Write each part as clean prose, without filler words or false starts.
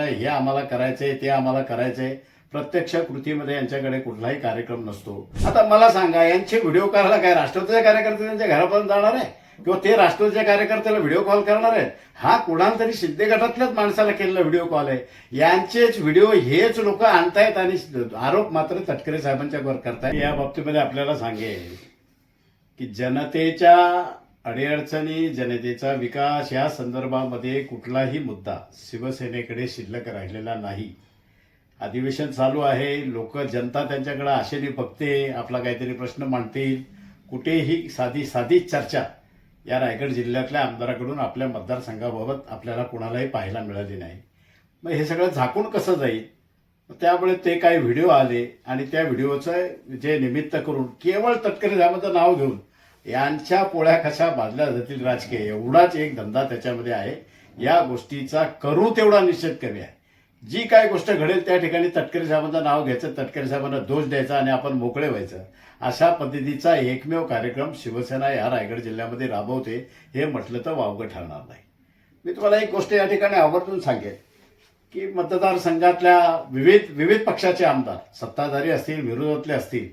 आहे, हे आम्हाला करायचंय, ते आम्हाला करायचंय. प्रत्यक्ष कृतीमध्ये यांच्याकडे कुठलाही कार्यक्रम नसतो. आता मला सांगा, यांचे व्हिडिओ करायला काय राष्ट्रवादीचे कार्यकर्ते त्यांच्या घरापर्यंत जाणार आहे किंवा ते राष्ट्रवादीच्या कार्यकर्त्याला व्हिडिओ कॉल करणार आहेत? हा कुणाला तरी शिंदे गटातल्याच माणसाला केलेला व्हिडिओ कॉल आहे. यांचेच व्हिडिओ हेच लोक आणतायत आणि आरोप मात्र तटकरे साहेबांच्या वर करतायत. या बाबतीमध्ये आपल्याला सांगेल की जनतेच्या अडीअडचणी, जनतेचा विकास या संदर्भामध्ये कुठलाही मुद्दा शिवसेनेकडे शिल्लक राहिलेला नाही. अधिवेशन चालू आहे, लोक जनता त्यांच्याकडे आशेने बघते, आपला काहीतरी प्रश्न मांडतील. कुठेही साधी चर्चा या रायगड जिल्ह्यातल्या आमदाराकडून आपल्या मतदारसंघाबाबत आपल्याला कुणालाही पाहायला मिळाली नाही. मग हे सगळं झाकून कसं जाईल? त्यामुळे ते काही व्हिडिओ आले आणि त्या व्हिडिओचं जे निमित्त करून केवळ तटकरे साहेबांचं नाव घेऊन यांच्या पोळ्या कशा बांधल्या जातील राजकीय, एवढाच एक धंदा त्याच्यामध्ये आहे. या गोष्टीचा करू तेवढा निषेध कमी आहे. जी काय गोष्ट घडेल त्या ठिकाणी तटकरे साहेबांचं नाव घ्यायचं, तटकरे साहेबांना दोष द्यायचा आणि आपण मोकळे व्हायचं, अशा पद्धतीचा एकमेव कार्यक्रम शिवसेना या रायगड जिल्ह्यामध्ये राबवते हे म्हटलं तर वावगं ठरणार नाही. मी तुम्हाला एक गोष्ट या ठिकाणी आवर्जून सांगेन की मतदारसंघातल्या विविध पक्षाचे आमदार, सत्ताधारी असतील, विरोधातले असतील,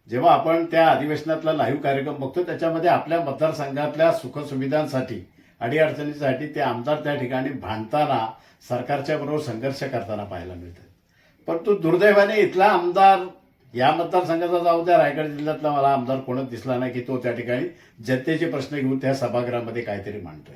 जेव्हा आपण त्या अधिवेशनातला लाईव्ह कार्यक्रम बघतो त्याच्यामध्ये आपल्या मतदारसंघातल्या सुखसुविधांसाठी, अडीअडचणीसाठी ते आमदार त्या ठिकाणी भांडताना, सरकारच्या बरोबर संघर्ष करताना पाहायला मिळतात. परंतु दुर्दैवाने इथला आमदार, या मतदारसंघाचा जाऊ द्या, रायगड जिल्ह्यातला मला आमदार कोणच दिसला नाही की तो त्या ठिकाणी जनतेचे प्रश्न घेऊन त्या सभागृहामध्ये काहीतरी मांडतोय.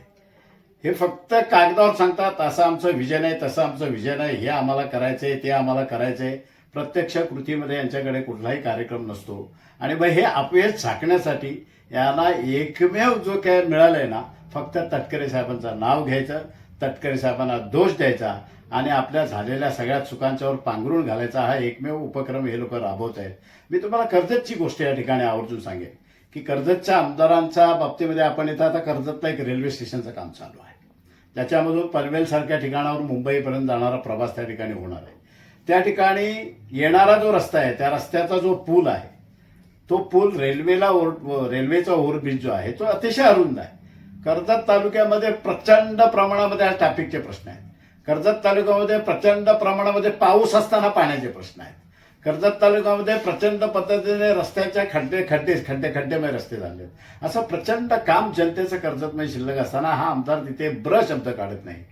हे फक्त कागदावर सांगतात असं आमचं विजन आहे, तसं आमचं विजन आहे, हे आम्हाला करायचंय, ते आम्हाला करायचंय. प्रत्यक्ष कृतीमध्ये यांच्याकडे कुठलाही कार्यक्रम नसतो. आणि मग हे अपयश झाकण्यासाठी यांना एकमेव जो काय मिळालंय ना, फक्त तटकरे साहेबांचं नाव घ्यायचं, तटकरे साहेबांना दोष द्यायचा आणि आपल्या झालेल्या सगळ्या चुकांच्यावर पांघरून घालायचा हा एकमेव उपक्रम हे लोक राबवत आहेत. मी तुम्हाला कर्जतची गोष्ट या ठिकाणी आवर्जून सांगेन की कर्जतच्या आमदारांच्या बाबतीमध्ये आपण इथं आता कर्जतला एक रेल्वे स्टेशनचं काम चालू आहे. त्याच्यामधून पनवेलसारख्या ठिकाणावर मुंबईपर्यंत जाणारा प्रवास त्या ठिकाणी होणार आहे. त्या ठिकाणी येणारा जो रस्ता आहे, त्या रस्त्याचा जो पूल आहे, तो पूल रेल्वेचा ओव्हरब्रिज जो आहे तो अतिशय अरुंद आहे. कर्जत तालुक्यामध्ये प्रचंड प्रमाणामध्ये आज ट्रॅफिकचे प्रश्न आहेत. कर्जत तालुक्यामध्ये प्रचंड प्रमाणामध्ये पाऊस असताना पाण्याचे प्रश्न आहेत. कर्जत तालुक्यामध्ये प्रचंड पद्धतीने रस्त्याच्या खड्डेमय रस्ते झाले. असं प्रचंड काम जनतेचं कर्जतमध्ये शिल्लक असताना हा आमदार तिथे शब्द काढत नाही.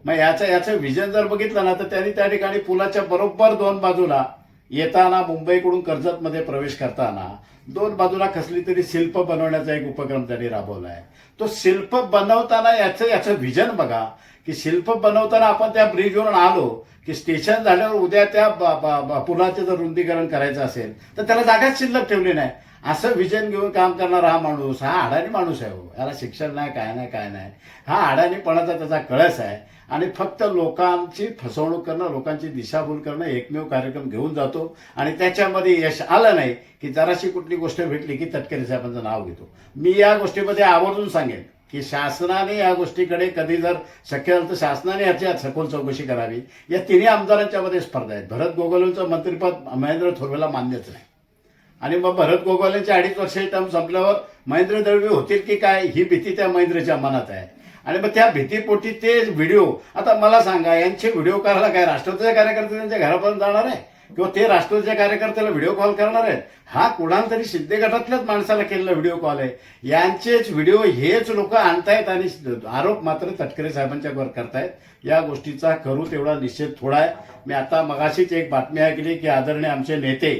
मग याचं विजन जर बघितलं ना, तर त्यांनी त्या ठिकाणी पुलाच्या बरोबर दोन बाजूला येताना, मुंबईकडून कर्जतमध्ये प्रवेश करताना दोन बाजूला कसली तरी शिल्प बनवण्याचा एक उपक्रम त्यांनी राबवला आहे. तो शिल्प बनवताना याचं विजन बघा की शिल्प बनवताना आपण त्या ब्रिजवरून आलो की स्टेशन झाल्यावर उद्या त्या पुलाचं जर रुंदीकरण करायचं असेल तर त्याला जागाच शिल्लक ठेवली नाही. असं विजन घेऊन काम करणारा हा माणूस, हा अडाणी माणूस आहे. याला शिक्षण नाही, काय नाही. हा अडाणीपणाचा त्याचा कळस आहे आणि फक्त लोकांची फसवणूक करणं, लोकांची दिशाभूल करणं एकमेव कार्यक्रम घेऊन जातो आणि त्याच्यामध्ये यश आलं नाही की जराशी कुठली गोष्ट भेटली की तटकरे साहेबांचं नाव घेतो. मी या गोष्टीमध्ये आवर्जून सांगेन की शासनाने या गोष्टीकडे कधी जर शक्य झालं तर शासनाने याची सखोल चौकशी करावी. या तिन्ही आमदारांच्या मध्ये स्पर्धा आहेत. भरत गोगावलेंचं मंत्रिपद महेंद्र थोरवेला मान्यच नाही आणि मग भरत गोगावलेंच्या 2.5 वर्षाची टर्म संपल्यावर महेंद्र दळवी होतील की काय ही भीती त्या महेंद्रच्या मनात आहे. आणि मग त्या भीतीपोटी ते व्हिडिओ, आता मला सांगा, यांचे व्हिडिओ करायला काय राष्ट्रवादीचे कार्यकर्ते त्यांच्या घरापर्यंत जाणार आहे किंवा ते राष्ट्रवादीच्या कार्यकर्त्याला व्हिडिओ कॉल करणार आहेत? हा कुणाला तरी शिंदे गटातल्याच माणसाला केलेला व्हिडिओ कॉल आहे. यांचेच व्हिडिओ हेच लोक आणतायत आणि आरोप मात्र तटकरे साहेबांच्या वर करतायत. या गोष्टीचा करू तेवढा निषेध थोडा आहे. मी आता मगाशीच एक बातमी ऐकली की आदरणीय आमचे नेते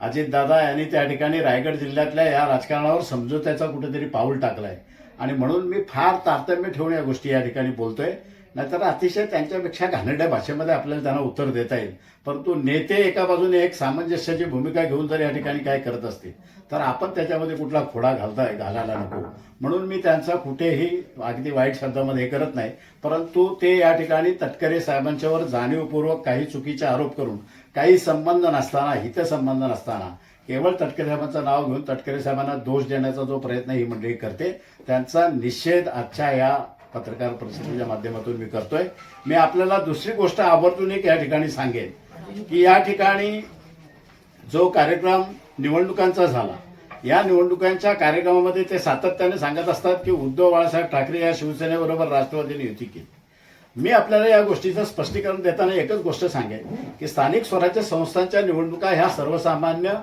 अजितदादा यांनी त्या ठिकाणी रायगड जिल्ह्यातल्या या राजकारणावर समझोत्याचा कुठेतरी पाऊल टाकलाय आणि म्हणून मी फार तारतम्य ठेवून या गोष्टी या ठिकाणी बोलतोय. नाहीतर अतिशय त्यांच्यापेक्षा घाणेरड्या भाषेमध्ये आपल्याला त्यांना उत्तर देता येईल. परंतु नेते एका बाजूने एक सामंजस्याची भूमिका घेऊन जर या ठिकाणी काय करत असतील तर आपण त्याच्यामध्ये कुठला खोडा घालायला नको. म्हणून मी त्यांचा कुठेही अगदी वाईट शब्दामध्ये हे करत नाही. परंतु ते या ठिकाणी तटकरे साहेबांच्यावर जाणीवपूर्वक काही चुकीचे आरोप करून, काही संबंध नसताना, हितसंबंध नसताना केवळ तटकरे साहेबांचं नाव घेऊन तटकरे साहेबांना दोष देण्याचा जो प्रयत्न ही मंडळी करते त्यांचा निषेध आजच्या या पत्रकार परिषदेच्या माध्यमातून मी करतोय. मी आपल्याला दुसरी गोष्ट आवर्जून एक या ठिकाणी सांगेन की या ठिकाणी जो कार्यक्रम निवडणुकांचा झाला, या निवडणुकांच्या कार्यक्रमामध्ये ते सातत्याने सांगत असतात की उद्धव बाळासाहेब ठाकरे या शिवसेनेबरोबर राष्ट्रवादीने युती केली. मी आपल्याला या गोष्टीचं स्पष्टीकरण देताना एकच गोष्ट सांगेन की स्थानिक स्वराज्य संस्थांच्या निवडणुका ह्या सर्वसामान्य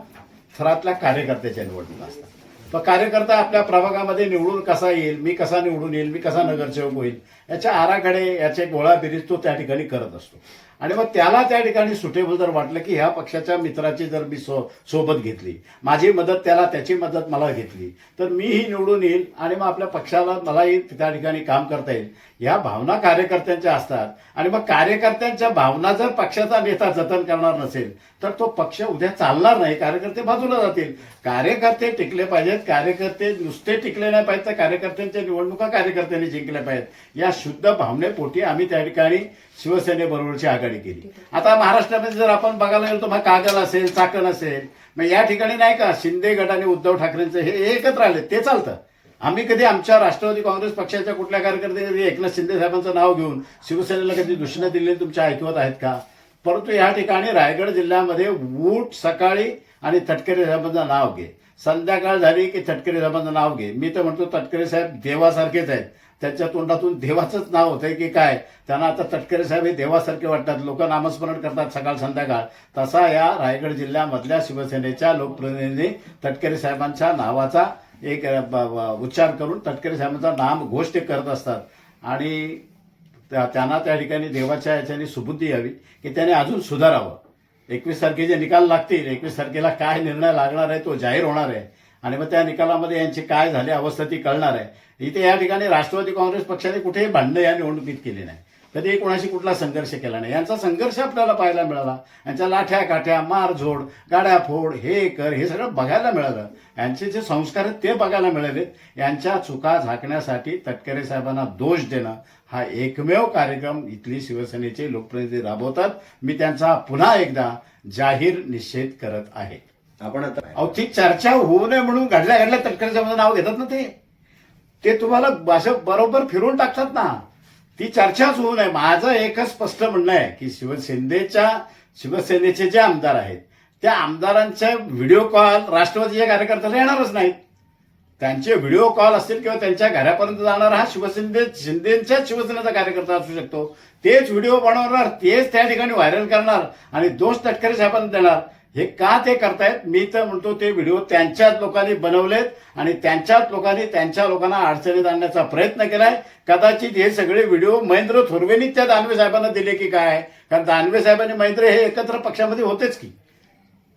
थरातल्या कार्यकर्त्याच्या निवडणुका असतात. पण कार्यकर्ता आपल्या प्रभागामध्ये निवडून कसा येईल, मी कसा निवडून येईल, मी कसा नगरसेवक होईल, याच्या आराखडे याचे गोळाबेरीज तो त्या ठिकाणी करत असतो. आणि मग त्याला त्या ठिकाणी सुटेबल जर वाटलं की ह्या पक्षाच्या मित्राची जर मी सोबत घेतली, माझी मदत त्याला, त्याची मदत मला घेतली, तर मीही निवडून येईल आणि मग आपल्या पक्षाला मलाही त्या ठिकाणी काम करता येईल, या भावना कार्यकर्त्यांच्या असतात. आणि मग कार्यकर्त्यांच्या भावना जर पक्षाचा नेता जतन करणार नसेल तर तो पक्ष उद्या चालणार नाही, कार्यकर्ते बाजूला जातील. कार्यकर्ते टिकले पाहिजेत, कार्यकर्ते नुसते टिकले नाही पाहिजेत, तर कार्यकर्त्यांच्या निवडणुका कार्यकर्त्यांनी जिंकल्या पाहिजेत. या शुद्ध भावनेपोटी आम्ही त्या ठिकाणी शिवसेनेबरोबरची आघाडी केली. आता महाराष्ट्रामध्ये जर आपण बघायला गेलो तर मग कागल असेल, चाकण असेल, मग या ठिकाणी नाही का शिंदे गट आणि उद्धव ठाकरेंचं हे एकत्र आले, ते चालतं. आम्ही कधी आमच्या राष्ट्रवादी काँग्रेस पक्षाच्या कुठल्या कार्यकर्त्यांनी एकनाथ शिंदे साहेबांचं नाव घेऊन शिवसेनेला कधी दूषणं दिलेली तुमच्या ऐकवत आहेत का? परंतु या ठिकाणी रायगड जिल्ह्यामध्ये उठ सकाळी आणि तटकरे साहेबांचं नाव घे, संध्याकाळ झाली की तटकरे साहेबांचं नाव घे. मी तर म्हणतो तटकरे साहेब देवासारखेच आहेत, त्यांच्या तोंडातून देवाचंच नाव होतंय की काय, त्यांना आता तटकरे साहेब हे देवासारखे वाटतात, लोक नामस्मरण करतात सकाळ संध्याकाळ. तसा या रायगड जिल्ह्यामधल्या शिवसेनेच्या लोकप्रतिनिधींनी तटकरे साहेबांच्या नावाचा एक उच्चार करून तटकरे साहेबांचा नाम घोष ते करत असतात. आणि त्यांना त्या ठिकाणी देवाच्या याच्याने सुबुद्धी यावी की त्याने अजून सुधारावं. 21 तारखेचे निकाल लागतील, 21 तारखेला काय निर्णय लागणार आहे तो जाहीर होणार आहे आणि मग त्या निकालामध्ये यांची काय झाली अवस्था ती कळणार आहे. इथे या ठिकाणी राष्ट्रवादी काँग्रेस पक्षाने कुठेही भांडणं या निवडणुकीत केली नाही, कधी कोणाशी कुठला संघर्ष केला नाही. यांचा संघर्ष आपल्याला पाहायला मिळाला, यांच्या लाठ्या काठ्या, मारझोड, गाड्या फोड, हे कर, हे सगळं बघायला मिळालं. यांचे जे संस्कार आहेत ते बघायला मिळाले. यांच्या चुका झाकण्यासाठी तटकरे साहेबांना दोष देणं हा एकमेव कार्यक्रम इथली शिवसेनेचे लोकप्रतिनिधी राबवतात. मी त्यांचा पुन्हा एकदा जाहीर निषेध करत आहे. आपण आता ती चर्चा होऊ नये म्हणून घडल्या तटकरे साहेबांचं नाव घेतात ना, ते तुम्हाला असं बरोबर फिरून टाकतात ना. ती चर्चाच होऊ नये. माझं एकच स्पष्ट म्हणणं आहे की शिवसेनेचे जे आमदार आहेत त्या आमदारांच्या व्हिडिओ कॉल राष्ट्रवादीच्या कार्यकर्त्याला येणारच नाहीत. त्यांचे व्हिडिओ कॉल असतील किंवा त्यांच्या घरापर्यंत जाणारा हा शिंदेच्याच शिवसेनेचा कार्यकर्ता असू शकतो. तेच व्हिडिओ बनवणार, तेच त्या ठिकाणी व्हायरल करणार आणि दोष तटकरे साहेबांना देणार. हे का ते करतायत? मी तर म्हणतो ते व्हिडिओ त्यांच्याच लोकांनी बनवलेत आणि त्यांच्याच लोकांनी त्यांच्या लोकांना अडचणीत आणण्याचा प्रयत्न केलाय. कदाचित हे सगळे व्हिडिओ महेंद्र थोरवेंनी त्या दानवे साहेबांना दिले की काय? कारण दानवे साहेबांनी महेंद्र हे एकत्र पक्षामध्ये होतेच की.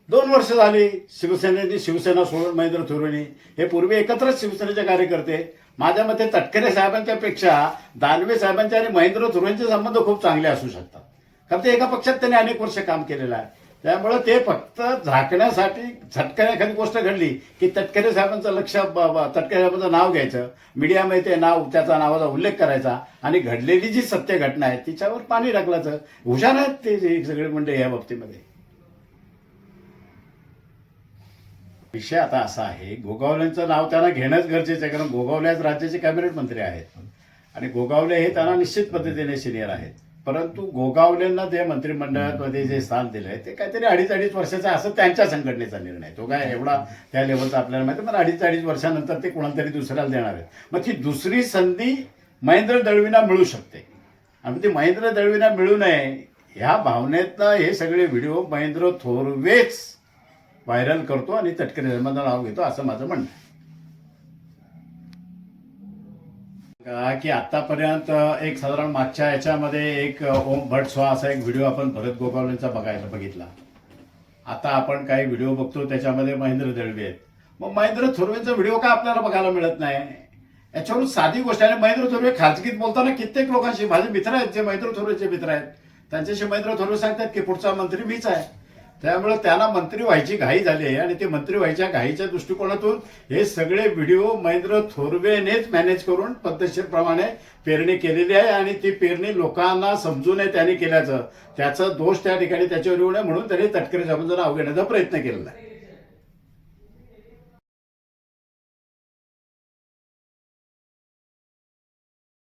2 वर्ष झाली शिवसेना सोडून महेंद्र थोरवेंनी, हे पूर्वी एकत्रच शिवसेनेचे कार्यकर्ते. माझ्या मते तटकरे साहेबांच्या पेक्षा दानवे साहेबांचे आणि महेंद्र थोरवेंचे संबंध खूप चांगले असू शकतात, कारण ते एका पक्षात त्यांनी अनेक वर्ष काम केलेलं आहे. त्यामुळे ते फक्त झाकण्यासाठी झटक्याने एखादी गोष्ट घडली की तटकरे साहेबांचं लक्ष, तटकरे साहेबांचं नाव घ्यायचं, मीडियामध्ये ते नाव, त्याचा नावाचा उल्लेख करायचा आणि घडलेली जी सत्य घटना आहे तिच्यावर पाणी टाकल्याचं. हुशार आहेत ते सगळे मंडळी या बाबतीमध्ये. विषय आता असा आहे, गोगावलेंचं नाव त्यांना घेणंच गरजेचं आहे, कारण गोगावले आज राज्याचे कॅबिनेट मंत्री आहेत आणि गोगावले हे त्यांना निश्चित पद्धतीने सिनियर आहेत. परंतु गोगावलेंना जे मंत्रिमंडळामध्ये जे स्थान दिलं आहे ते काहीतरी 2.5 वर्षाचा असं त्यांच्या संघटनेचा निर्णय. तो काय एवढा त्या लेवलचा आपल्याला माहिती, पण 2.5 वर्षानंतर ते कोणाला तरी दुसऱ्याला देणार आहेत. मग ती दुसरी संधी महेंद्र दळवींना मिळू शकते आणि ती महेंद्र दळवींना मिळू नये ह्या भावनेतनं हे सगळे व्हिडिओ महेंद्र थोरवेच व्हायरल करतो आणि तटकरे साहेबांचं नाव घेतो, असं माझं म्हणणं आहे. की आतापर्यंत एक साधारण मागच्या याच्यामध्ये एक ओम भट स्वा असा एक व्हिडिओ आपण भरत गोगावलेंचा बघितला. आता आपण काही व्हिडिओ बघतो त्याच्यामध्ये महेंद्र दळवी आहेत. मग महेंद्र थोरवेंचा व्हिडिओ का आपल्याला बघायला मिळत नाही? याच्यावरून साधी गोष्ट आहे. महेंद्र थोरवे खाजगीत बोलताना कित्येक लोकांशी, माझे मित्र आहेत जे महेंद्र थोरवेचे मित्र आहेत, त्यांच्याशी महेंद्र थोरवे सांगतात की पुढचा मंत्री मीच आहे. त्यामुळे त्यांना मंत्री व्हायची घाई झाली आहे आणि ते मंत्री व्हायच्या घाईच्या दृष्टिकोनातून हे सगळे व्हिडिओ महेंद्र थोरवेनेच मॅनेज करून पद्धतशीरप्रमाणे पेरणी केलेली आहे आणि ती पेरणी लोकांना समजू नये त्यांनी केल्याचं, त्याचा दोष त्या ठिकाणी त्याच्यावर येऊ नये म्हणून त्यांनी तटकरे साहेबांचं नाव घेण्याचा प्रयत्न केलेला आहे.